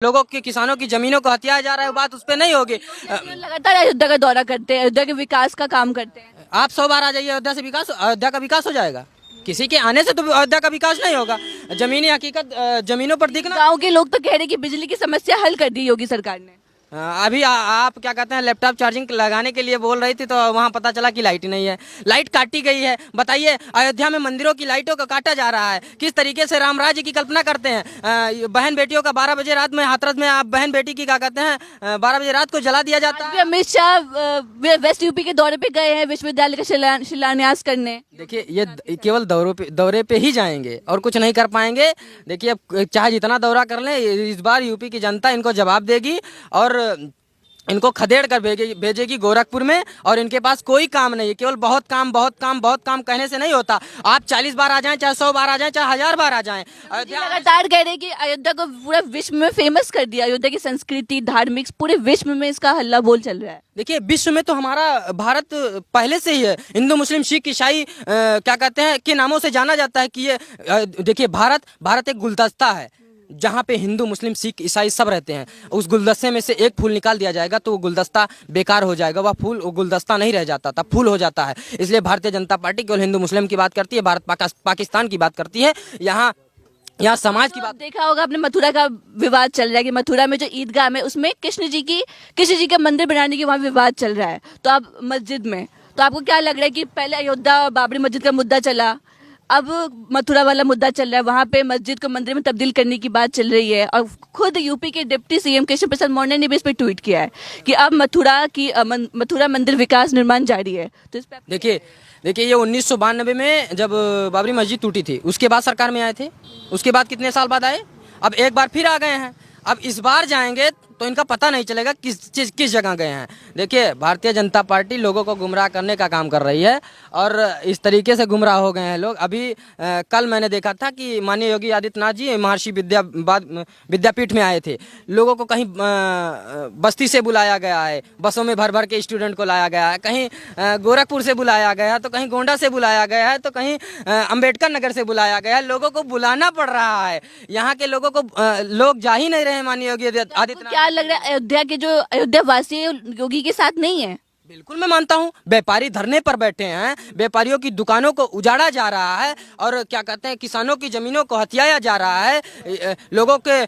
लोगों की किसानों की जमीनों को हथियाया जा रहा है, वो बात उस पर नहीं होगी। लगातार अयोध्या का दौरा करते हैं, अयोध्या के विकास का काम करते हैं। आप 100 बार आ जाइए, अयोध्या का विकास हो जाएगा। किसी के आने से तो अयोध्या का विकास नहीं होगा। जमीनी हकीकत जमीनों पर दिखना। गांव के लोग तो कह रहे हैं कि बिजली की समस्या हल कर दी योगी सरकार ने। अभी आप क्या कहते हैं, लैपटॉप चार्जिंग लगाने के लिए बोल रही थी तो वहाँ पता चला कि लाइट ही नहीं है, लाइट काटी गई है। बताइए, अयोध्या में मंदिरों की लाइटों को काटा जा रहा है। किस तरीके से राम राज्य की कल्पना करते हैं। बहन बेटियों का 12 बजे रात में हाथरस में आप बहन बेटी की क्या कहते हैं 12 बजे रात को जला दिया जाता आज भी है। अमित शाह वेस्ट यूपी के दौरे पे गए हैं विश्वविद्यालय का शिलान्यास करने। देखिए, ये केवल दौरे पे ही जाएंगे और कुछ नहीं कर पाएंगे। देखिए, अब चाहे जितना दौरा कर लें, इस बार यूपी की जनता इनको जवाब देगी और इनको खदेड़ कर भेजेगी गोरखपुर में। और इनके पास कोई काम नहीं है, केवल बहुत काम बहुत काम बहुत काम कहने से नहीं होता। आप 40 बार आ जाएं, चाहे 100 बार आ जाएं, चाहे 1000 बार आ जाएं। लगातार कह रहे हैं कि अयोध्या को पूरा विश्व में फेमस कर दिया, अयोध्या की संस्कृति धार्मिक पूरे विश्व में इसका हल्ला बोल चल रहा है। देखिए, विश्व में तो हमारा भारत पहले से ही है। हिंदू मुस्लिम सिख ईसाई क्या कहते हैं के नामों से जाना जाता है कि ये देखिए, भारत एक गुलदस्ता है जहाँ पे हिंदू मुस्लिम सिख ईसाई सब रहते हैं। उस गुलदस्ते में से एक फूल निकाल दिया जाएगा तो वो गुलदस्ता बेकार हो जाएगा। वह फूल वो गुलदस्ता नहीं रह जाता था, फूल हो जाता है। इसलिए भारतीय जनता पार्टी केवल हिंदू मुस्लिम की बात करती है, भारत पाकिस्तान की बात करती है। यहाँ समाज की बात। देखा होगा आपने, मथुरा का विवाद चल रहा है कि मथुरा में जो ईदगाह में उसमें कृष्ण जी का मंदिर बनाने की वहाँ विवाद चल रहा है। तो आप मस्जिद में, तो आपको क्या लग रहा है कि पहले अयोध्या बाबरी मस्जिद का मुद्दा चला, अब मथुरा वाला मुद्दा चल रहा है, वहाँ पे मस्जिद को मंदिर में तब्दील करने की बात चल रही है। और खुद यूपी के डिप्टी सीएम कृष्ण प्रसाद मौर्य ने भी इस पर ट्वीट किया है कि अब मथुरा मंदिर विकास निर्माण जारी है। तो इस पे देखिए, ये 1992 में जब बाबरी मस्जिद टूटी थी, उसके बाद सरकार में आए थे। उसके बाद कितने साल बाद आए, अब एक बार फिर आ गए हैं। अब इस बार जाएंगे तो इनका पता नहीं चलेगा किस जगह गए हैं। देखिए, भारतीय जनता पार्टी लोगों को गुमराह करने का काम कर रही है और इस तरीके से गुमराह हो गए हैं लोग। अभी कल मैंने देखा था कि माननीय योगी आदित्यनाथ जी महर्षि विद्यापीठ में आए थे। लोगों को कहीं बस्ती से बुलाया गया है, बसों में भर भर के स्टूडेंट को लाया गया है, कहीं गोरखपुर से बुलाया गया है, तो कहीं गोंडा से बुलाया गया है, तो कहीं अम्बेडकर नगर से बुलाया गया है। लोगों को बुलाना पड़ रहा है। यहाँ के लोगों को लोग जा ही नहीं रहे माननीय योगी आदित्यनाथ। क्या लग रहा है अयोध्या के जो अयोध्या वासी है योगी के साथ नहीं है? बिल्कुल मैं मानता हूँ। व्यापारी धरने पर बैठे हैं, व्यापारियों की दुकानों को उजाड़ा जा रहा है और क्या कहते हैं किसानों की जमीनों को हथियाया जा रहा है, लोगों के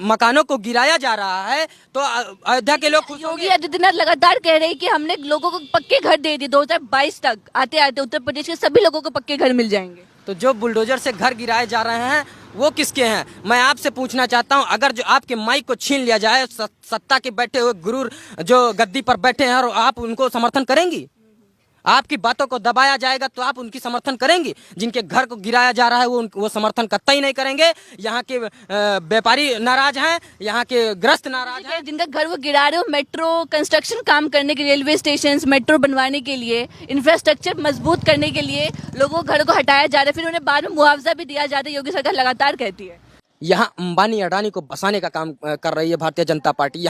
मकानों को गिराया जा रहा है। तो अयोध्या के लोग योगी आदित्यनाथ लगातार कह रहे हैं कि हमने लोगों को पक्के घर दे दिए, 2022 तक आते आते उत्तर प्रदेश के सभी लोगों को पक्के घर मिल जाएंगे। तो जो बुलडोजर से घर गिराए जा रहे हैं वो किसके हैं? मैं आपसे पूछना चाहता हूं, अगर जो आपके माइक को छीन लिया जाए, सत्ता के बैठे हुए गुरूर जो गद्दी पर बैठे हैं, और आप उनको समर्थन करेंगी? आपकी बातों को दबाया जाएगा तो आप उनकी समर्थन करेंगी? जिनके घर को गिराया जा रहा है वो समर्थन कतई नहीं करेंगे। यहाँ के व्यापारी नाराज हैं, यहाँ के ग्रस्त नाराज हैं। जिनका घर वो गिरा रहे हो, मेट्रो कंस्ट्रक्शन काम करने के लिए, रेलवे स्टेशन मेट्रो बनवाने के लिए, इंफ्रास्ट्रक्चर मजबूत करने के लिए लोगों को घर को हटाया जा रहा है, फिर उन्हें बाद में मुआवजा भी दिया जाता है। योगी सरकार लगातार कहती है यहाँ अंबानी अडानी को बसाने का काम कर रही है भारतीय जनता पार्टी।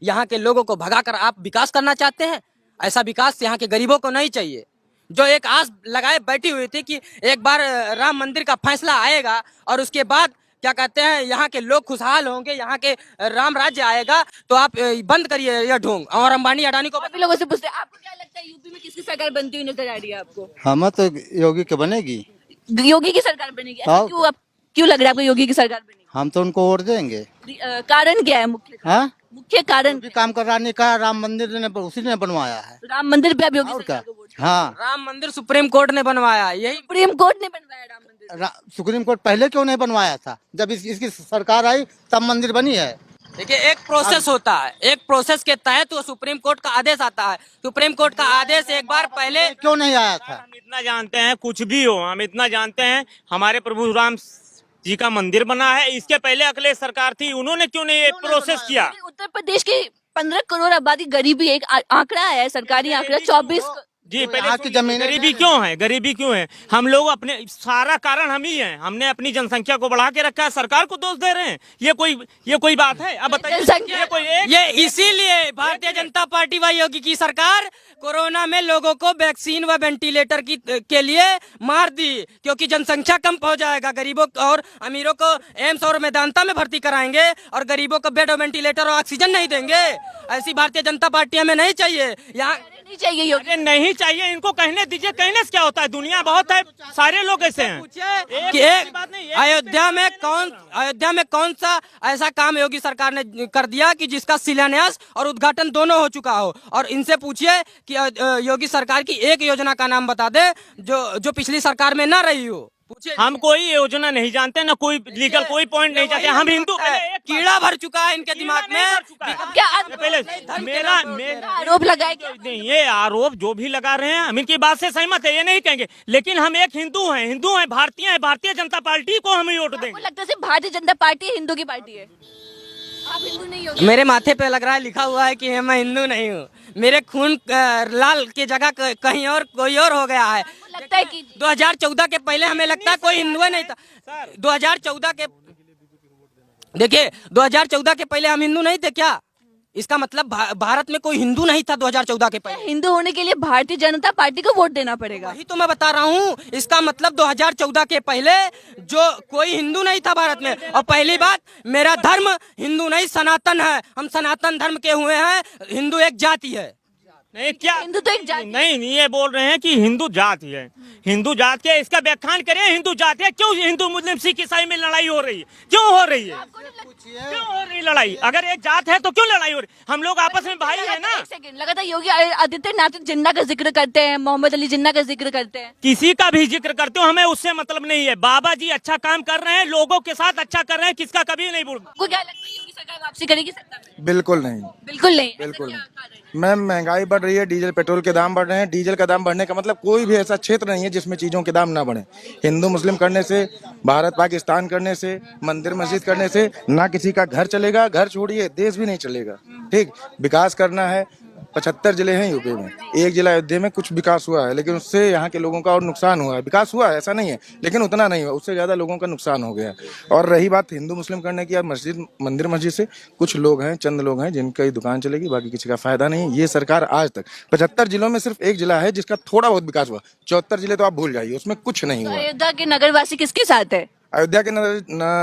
यहाँ के लोगों को भगाकर आप विकास करना चाहते हैं। ऐसा विकास यहाँ के गरीबों को नहीं चाहिए। जो एक आस लगाए बैठी हुई थी कि एक बार राम मंदिर का फैसला आएगा और उसके बाद क्या कहते हैं यहाँ के लोग खुशहाल होंगे, यहाँ के राम राज्य आएगा, तो आप बंद करिए यह ढोंग। और अंबानी अडानी को भी लोगों से पूछते हैं आपको क्या लगता है यूपी में किसकी सरकार बनती हुई नजर आ रही है आपको? हमें तो योगी के बनेगी। योगी की सरकार बनेगी? ऐसा क्यों लग रहा है आपको योगी की सरकार बनेगी? हम तो उनको वोट देंगे। कारण क्या है? मुख्य कारण भी काम कर रहा नहीं का, राम मंदिर ने उसी ने बनवाया है। राम मंदिर पे आप योगी और सरकार क्या? को वोट? हाँ, राम मंदिर सुप्रीम कोर्ट ने बनवाया, यही सुप्रीम कोर्ट ने बनवाया राम मंदिर। सुप्रीम कोर्ट पहले क्यों नहीं बनवाया था? जब इसकी सरकार आई तब मंदिर बनी है। देखिए, एक प्रोसेस होता है, एक प्रोसेस के तहत वो सुप्रीम कोर्ट का आदेश आता है। सुप्रीम कोर्ट का आदेश एक बार पहले क्यों नहीं आया था? हम इतना जानते हैं, कुछ भी हो हम इतना जानते हैं, हमारे प्रभु राम जी का मंदिर बना है। इसके पहले अखिलेश सरकार थी, उन्होंने क्यों नहीं ये प्रोसेस किया? उत्तर प्रदेश की 15 करोड़ आबादी गरीबी, एक आंकड़ा है, सरकारी आंकड़ा 24 जी जो पहले यहाँ की सुनिए, जमीनें गरीबी हैं। क्यों है? गरीबी क्यों है? हम लोग अपने सारा कारण हम ही हैं। हमने अपनी जनसंख्या को बढ़ा के रखा है, सरकार को दोष दे रहे हैं। ये कोई बात है? अब बताइए, जनसंख्या- ये कोई एक ये इसीलिए भारतीय जनता पार्टी व योगी की सरकार कोरोना में लोगों को वैक्सीन व वेंटिलेटर के लिए मार दी, क्योंकि जनसंख्या कम हो जाएगा। गरीबों और अमीरों को एम्स और मेदांता में भर्ती कराएंगे और गरीबों को बेड और वेंटिलेटर और ऑक्सीजन नहीं देंगे। ऐसी भारतीय जनता पार्टी हमें नहीं चाहिए। यहाँ नहीं चाहिए योगी। अरे नहीं चाहिए, इनको कहने दीजिए। कहने से क्या होता है? दुनिया बहुत है, सारे लोग ऐसे हैं। पूछे कि एक बात नहीं, एक अयोध्या में कौन सा ऐसा काम योगी सरकार ने कर दिया कि जिसका शिलान्यास और उद्घाटन दोनों हो चुका हो। और इनसे पूछिए कि योगी सरकार की एक योजना का नाम बता दे जो पिछली सरकार में ना रही हो। पूछिए। हम कोई योजना नहीं जानते, ना कोई लीगल कोई पॉइंट नहीं जानते। हम हिंदू कीड़ा भर चुका है इनके दिमाग में। क्या पहले मेरा आरोप लगाए क्या? नहीं, ये आरोप जो भी लगा रहे हैं हम इनकी बात से सहमत है, ये नहीं कहेंगे। लेकिन हम एक हिंदू हैं, भारतीय हैं। भारतीय जनता पार्टी को हम वोट आपको देंगे। लगता है सिर्फ भारतीय जनता पार्टी हिंदू की पार्टी है? आप हिंदू नहीं हो? मेरे माथे पे लग रहा है, लिखा हुआ है कि मैं हिंदू नहीं हूँ। मेरे खून लाल की जगह कहीं और कोई और हो गया है। आपको लगता है कि 2014 के पहले हमें लगता है कोई हिंदू नहीं था। 2014 के देखिए 2014 के पहले हम हिंदू नहीं थे क्या? इसका मतलब भारत में कोई हिंदू नहीं था 2014 के पहले। हिंदू होने के लिए भारतीय जनता पार्टी को वोट देना पड़ेगा? वही तो मैं बता रहा हूँ। इसका मतलब 2014 के पहले जो कोई हिंदू नहीं था भारत में। और पहली बात, मेरा धर्म हिंदू नहीं सनातन है। हम सनातन धर्म के हुए हैं। हिंदू एक जाति है। नहीं क्या हिंदू तो एक जाति है। नहीं, ये बोल रहे हैं कि हिंदू जाति है। हिंदू जाति है, इसका व्याख्यान करें। हिंदू जाति है, क्यों हिंदू मुस्लिम सिख ईसाई में लड़ाई हो रही है? क्यों हो रही है? क्यों हो रही लड़ाई? अगर एक जात है तो क्यों लड़ाई हो रही? हम लोग आपस में भाई है ना। एक सेकंड, लगातार योगी आदित्यनाथ जिन्ना का जिक्र करते हैं, मोहम्मद अली जिन्ना का जिक्र करते हैं। किसी का भी जिक्र करते हो, हमें उससे मतलब नहीं है। बाबा जी अच्छा काम कर रहे हैं, लोगों के साथ अच्छा कर रहे हैं, किसका कभी नहीं बोल। आपको क्या लगता है योगी सरकार वापसी करेगी सत्ता में? बिल्कुल नहीं, बिल्कुल नहीं। बिल्कुल ऐसा क्या नहीं। कारण है? मैम महंगाई बढ़ रही है, डीजल पेट्रोल के दाम बढ़ रहे हैं। डीजल का दाम बढ़ने का मतलब कोई भी ऐसा क्षेत्र नहीं है जिसमें चीज़ों के दाम ना बढ़े। हिंदू मुस्लिम करने से, भारत पाकिस्तान करने से, मंदिर मस्जिद करने से ना किसी का घर चलेगा। घर छोड़िए, देश भी नहीं चलेगा। ठीक, विकास करना है। 75 जिले हैं यूपी में, एक जिला अयोध्या में कुछ विकास हुआ है, लेकिन उससे यहाँ के लोगों का और नुकसान हुआ है। विकास हुआ है ऐसा नहीं है, लेकिन उतना नहीं हुआ, उससे ज्यादा लोगों का नुकसान हो गया। और रही बात हिंदू मुस्लिम करने की, मंदिर मस्जिद से कुछ लोग हैं, चंद लोग हैं जिनका ही दुकान चलेगी, बाकी किसी का फायदा नहीं है। ये सरकार आज तक 75 जिलों में सिर्फ एक जिला है जिसका थोड़ा बहुत विकास हुआ। 74 जिले तो आप भूल जाइए, उसमें कुछ नहीं हुआ। अयोध्या के नगरवासी किसके साथ है? अयोध्या के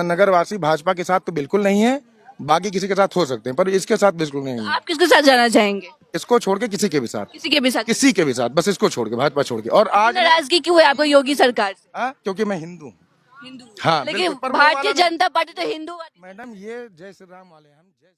नगरवासी भाजपा के साथ तो बिल्कुल नहीं है, बाकी किसी के साथ हो सकते हैं, पर इसके साथ बिल्कुल नहीं है। आप किसके साथ जाना चाहेंगे? इसको छोड़ के किसी के भी साथ, किसी के भी साथ? किसी के भी साथ, बस इसको छोड़ के, भाजपा छोड़ के। और आज नाराजगी क्यों है आपको योगी सरकार से? क्योंकि मैं हिंदू हूँ। हिंदू? हाँ, लेकिन बिल्कुल, पर वो भारतीय वाला जनता पार्टी तो हिंदू। मैडम ये जय श्री राम वाले हैं हम, जय